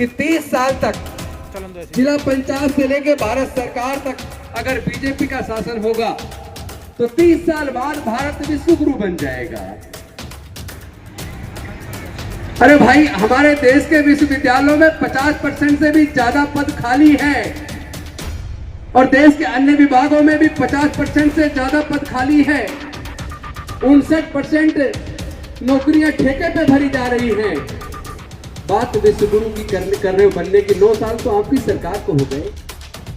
कि 30 साल तक जिला पंचायत से लेके भारत सरकार तक अगर बीजेपी का शासन होगा तो 30 साल बाद भारत विश्व गुरु बन जाएगा। अरे भाई, हमारे देश के विश्वविद्यालयों में 50% से भी ज्यादा पद खाली है और देश के अन्य विभागों में भी 50% से ज्यादा पद खाली है। 59% नौकरियां ठेके पे भरी जा रही हैं। बात विश्व गुरु की कर रहे हो बनने की। 9 साल तो आपकी सरकार को हो गए।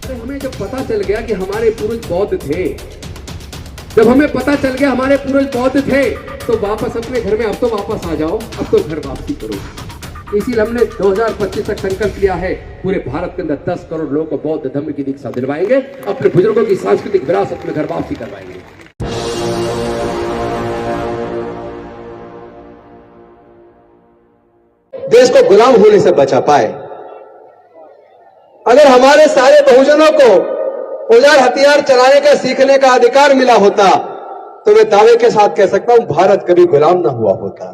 तो हमें जब पता चल गया कि हमारे पूर्वज बौद्ध थे, जब हमें पता चल गया हमारे पूर्वज बौद्ध थे, तो वापस अपने घर में अब तो वापस आ जाओ, अब तो घर वापसी करो। इसीलिए हमने 2025 तक संकल्प लिया है, पूरे भारत के अंदर 10 करोड़ लोगों को बौद्ध धर्म की दीक्षा दिलवाएंगे, अपने बुजुर्गों की सांस्कृतिक विरासत में घर वापसी करवाएंगे। देश को गुलाम होने से बचा पाए। अगर हमारे सारे बहुजनों को औजार हथियार चलाने का सीखने का अधिकार मिला होता तो मैं दावे के साथ कह सकता हूं भारत कभी गुलाम ना हुआ होता।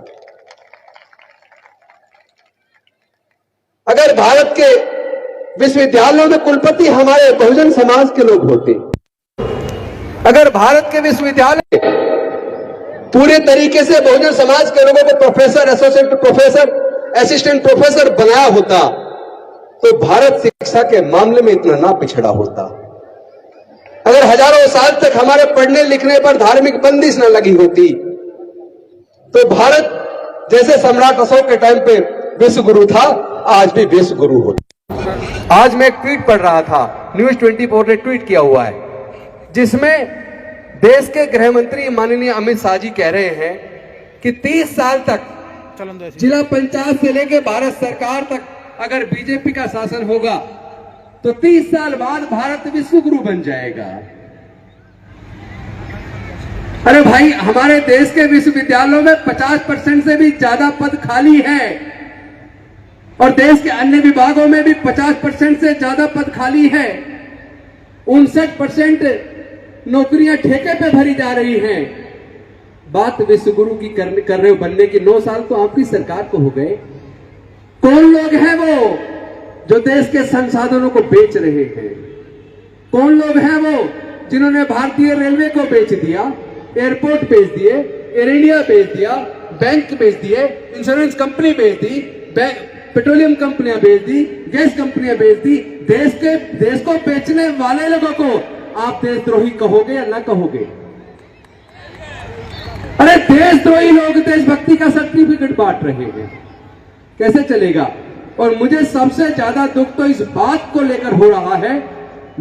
अगर भारत के विश्वविद्यालयों में कुलपति हमारे बहुजन समाज के लोग होते, अगर भारत के विश्वविद्यालय पूरे तरीके से बहुजन समाज के लोगों को professor, associate professor, assistant professor बनाया होता तो भारत शिक्षा के मामले में इतना ना पिछड़ा होता। अगर हजारों साल तक हमारे पढ़ने लिखने पर धार्मिक बंदिश न लगी होती तो भारत जैसे सम्राट अशोक के टाइम पे विश्व गुरु था, आज भी विश्व गुरु होता। आज मैं एक ट्वीट पढ़ रहा था, न्यूज 24 ने ट्वीट किया हुआ है, जिसमें देश के गृह मंत्री माननीय अमित शाह जी कह रहे हैं कि 30 साल तक जिला पंचायत से लेके भारत सरकार तक अगर बीजेपी का शासन होगा तो 30 साल बाद भारत विश्व गुरु बन जाएगा। अरे भाई, हमारे देश के विश्वविद्यालयों में 50% से भी ज्यादा पद खाली है और देश के अन्य विभागों में भी 50% से ज्यादा पद खाली है। 59% नौकरियां ठेके पे भरी जा रही हैं। बात विश्व गुरु की कर रहे हो बनने की। 9 साल तो आपकी सरकार को हो गए। कौन लोग हैं वो जो देश के संसाधनों को बेच रहे हैं? कौन लोग हैं वो जिन्होंने भारतीय रेलवे को बेच दिया, एयरपोर्ट बेच दिए, एयर इंडिया बेच दिया, बैंक बेच दिए, इंश्योरेंस कंपनी बेच दी, पेट्रोलियम कंपनियां बेच दी, गैस कंपनियां बेच दी। देश को बेचने वाले लोगों को आप देशद्रोही कहोगे या ना कहोगे? अरे देशद्रोही लोग देशभक्ति का सर्टिफिकेट बांट रहे हैं, कैसे चलेगा? और मुझे सबसे ज्यादा दुख तो इस बात को लेकर हो रहा है,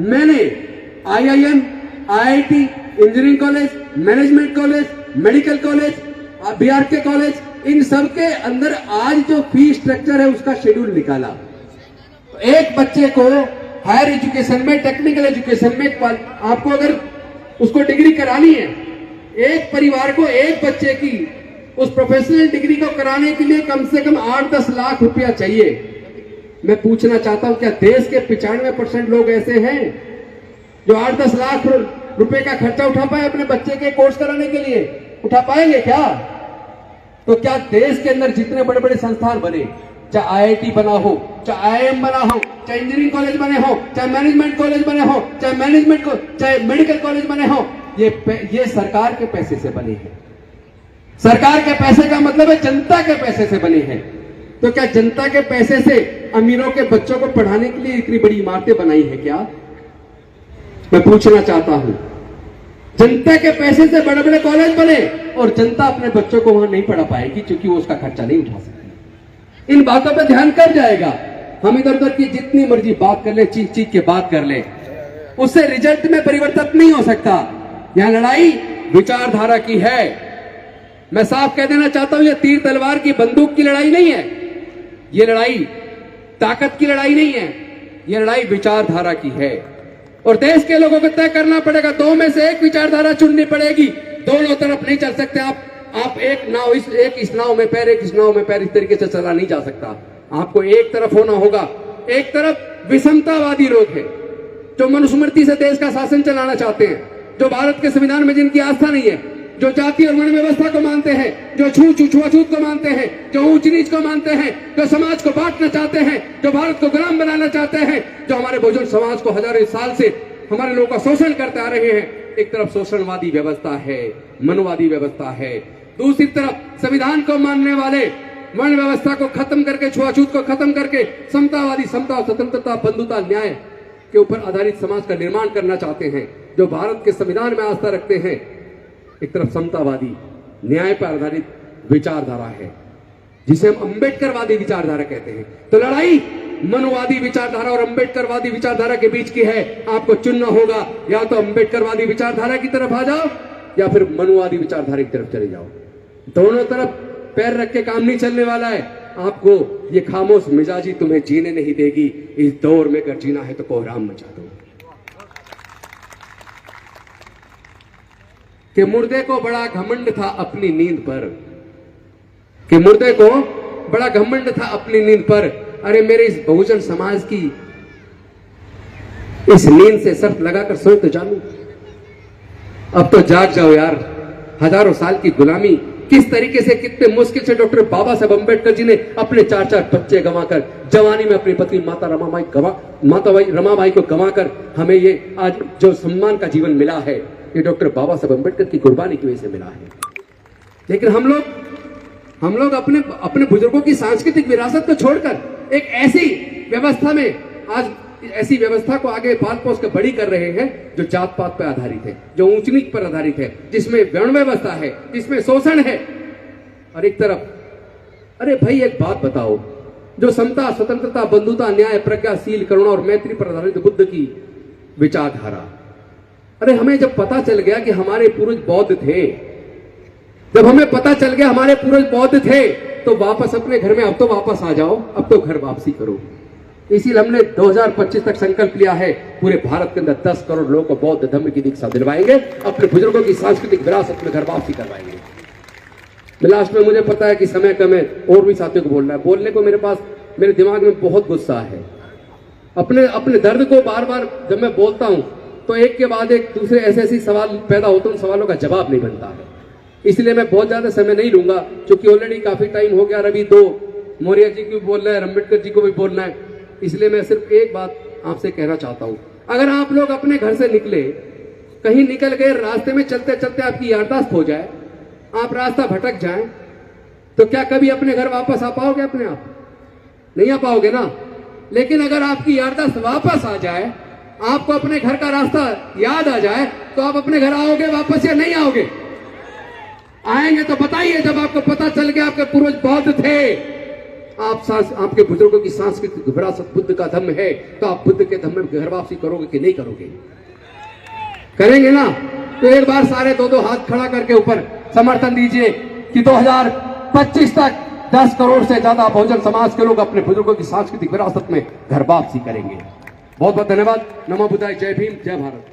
मैंने IIM, IIT, engineering college, management college, medical college, BRK college, इन सब के अंदर आज जो फी स्ट्रक्चर है उसका शेड्यूल निकाला। एक बच्चे को हायर एजुकेशन में, टेक्निकल एजुकेशन में आपको अगर उसको डिग्री करानी है, एक परिवार को एक बच्चे की उस प्रोफेशनल डिग्री को कराने के लिए कम से कम 8-10 लाख रुपया चाहिए। मैं पूछना चाहता हूं, क्या देश के 95% लोग ऐसे हैं जो 8-10 लाख रुपए का खर्चा उठा पाए अपने बच्चे के कोर्स कराने के लिए? उठा पाएंगे क्या? तो क्या देश के अंदर जितने बड़े बड़े संस्थान बने, चाहे IIT बना हो, चाहे IIM बना हो, चाहे इंजीनियरिंग कॉलेज बने हो, चाहे मैनेजमेंट कॉलेज बने हो, चाहे मेडिकल कॉलेज बने हो, ये सरकार के पैसे से बने हैं। सरकार के पैसे का मतलब है जनता के पैसे से बने हैं। तो क्या जनता के पैसे से अमीरों के बच्चों को पढ़ाने के लिए इतनी बड़ी इमारतें बनाई है क्या? मैं पूछना चाहता हूं। जनता के पैसे से बड़े बड़े कॉलेज बने और जनता अपने बच्चों को वहां नहीं पढ़ा पाएगी क्योंकि वो उसका खर्चा नहीं उठा सकती। इन बातों पर ध्यान कब जाएगा? हम इधर उधर की जितनी मर्जी बात कर ले, चीख चीख के बात कर ले, उससे रिजल्ट में परिवर्तन नहीं हो सकता। यहां लड़ाई विचारधारा की है। मैं साफ कह देना चाहता हूं, ये तीर तलवार की बंदूक की लड़ाई नहीं है, ये लड़ाई ताकत की लड़ाई नहीं है, ये लड़ाई विचारधारा की है। और देश के लोगों को तय करना पड़ेगा, 2 में से एक विचारधारा चुननी पड़ेगी। दोनों तरफ नहीं चल सकते आप एक इस नाव में पैर, एक इस नाव में पैर, इस तरीके से चला नहीं जा सकता। आपको एक तरफ होना होगा। एक तरफ विषमतावादी लोग हैं जो मनुस्मृति से देश का शासन चलाना चाहते हैं, जो भारत के संविधान में जिनकी आस्था नहीं है, जो जाति और वर्ण व्यवस्था को मानते हैं, जो छुआछूत को मानते हैं, जो ऊंच नीच को मानते हैं, जो समाज को बांटना चाहते हैं, जो भारत को गुलाम बनाना चाहते हैं, जो हमारे बहुजन समाज को हजारों साल से हमारे लोगों का शोषण करते आ रहे हैं। एक तरफ शोषणवादी व्यवस्था है, मनवादी व्यवस्था है, दूसरी तरफ संविधान को मानने वाले वर्ण व्यवस्था को खत्म करके, छुआछूत को खत्म करके समतावादी, समता, स्वतंत्रता, बंधुता, न्याय के ऊपर आधारित समाज का निर्माण करना चाहते हैं, जो भारत के संविधान में आस्था रखते हैं। एक तरफ समतावादी, न्याय पर आधारित विचारधारा है, जिसे हम अंबेडकरवादी विचारधारा कहते हैं। तो लड़ाई मनुवादी विचारधारा और अंबेडकरवादी विचारधारा के बीच की है। आपको चुनना होगा, या तो अंबेडकरवादी विचारधारा की तरफ आ जाओ या फिर मनुवादी विचारधारा की तरफ चले जाओ। दोनों तरफ पैर रख के काम नहीं चलने वाला है। आपको ये खामोश मिजाजी तुम्हें जीने नहीं देगी। इस दौर में अगर जीना है तो कोहराम मचा दो। कि मुर्दे को बड़ा घमंड था अपनी नींद पर, कि मुर्दे को बड़ा घमंड था अपनी नींद पर। अरे मेरे इस बहुजन समाज की इस नींद से शर्त लगाकर सोए तो जानू। अब तो जाग जाओ यार। हजारों साल की गुलामी किस तरीके से, कितने मुश्किल से डॉक्टर बाबा साहब अंबेडकर जी ने अपने 4-4 बच्चे गंवाकर, जवानी में अपनी पत्नी माता रमाबाई को गंवाकर हमें ये आज जो सम्मान का जीवन मिला है, ये डॉक्टर बाबा साहब अंबेडकर की कुर्बानी की वजह से मिला है। लेकिन हम लोग अपने बुजुर्गों की सांस्कृतिक विरासत को छोड़कर एक ऐसी व्यवस्था में, आज ऐसी व्यवस्था को आगे पाल पोस कर बड़ी कर रहे हैं जो जात पात पर आधारित है, जो ऊंच नीच पर आधारित है, जिसमें वर्ण व्यवस्था है, जिसमें शोषण है। और एक तरफ, अरे भाई एक बात बताओ, जो समता, स्वतंत्रता, बंधुता, न्याय, प्रज्ञाशील, करुणा और मैत्री पर आधारित बुद्ध की विचारधारा। अरे हमें जब पता चल गया कि हमारे पूर्वज बौद्ध थे, जब हमें पता चल गया हमारे पूर्वज बौद्ध थे, तो वापस अपने घर में अब तो वापस आ जाओ, अब तो घर वापसी करो। इसीलिए हमने 2025 तक संकल्प लिया है, पूरे भारत के अंदर 10 करोड़ लोगों को बौद्ध धर्म की दीक्षा दिलवाएंगे, अपने बुजुर्गों की सांस्कृतिक विरासत में घर वापसी करवाएंगे। लास्ट में मुझे पता है कि समय कम है, और भी साथियों को बोलना है। बोलने को मेरे दिमाग में बहुत गुस्सा है। अपने दर्द को बार बार जब मैं बोलता हूं तो एक के बाद एक दूसरे ऐसे सवाल पैदा होते हैं, उन सवालों का जवाब नहीं बनता है। इसलिए मैं बहुत ज्यादा समय नहीं लूंगा, क्योंकि ऑलरेडी काफी टाइम हो गया। अभी 2 मौर्य जी को भी बोलना है, अम्बेडकर जी को भी बोलना है। इसलिए मैं सिर्फ एक बात आपसे कहना चाहता हूं, अगर आप लोग अपने घर से निकले, कहीं निकल गए, रास्ते में चलते चलते आपकी याददाश्त हो जाए, आप रास्ता भटक जाएं, तो क्या कभी अपने घर वापस आ पाओगे? अपने आप नहीं आ पाओगे ना। लेकिन अगर आपकी याददाश्त वापस आ जाए, आपको अपने घर का रास्ता याद आ जाए, तो आप अपने घर आओगे वापस या नहीं आओगे? आएंगे तो बताइए। जब आपको पता चल गया आपके पूर्वज बौद्ध थे, आपके बुजुर्गों की सांस्कृतिक विरासत बुद्ध का धम्म है, तो आप बुद्ध के धम्म में घर वापसी करोगे कि नहीं करोगे? करेंगे ना। तो एक बार सारे 2-2 हाथ खड़ा करके ऊपर समर्थन दीजिए कि 2025 तक 10 करोड़ से ज्यादा बहुजन समाज के लोग अपने बुजुर्गों की सांस्कृतिक विरासत में घर वापसी करेंगे। बहुत बहुत धन्यवाद। नमो बुद्धाय। जय भीम, जय भारत।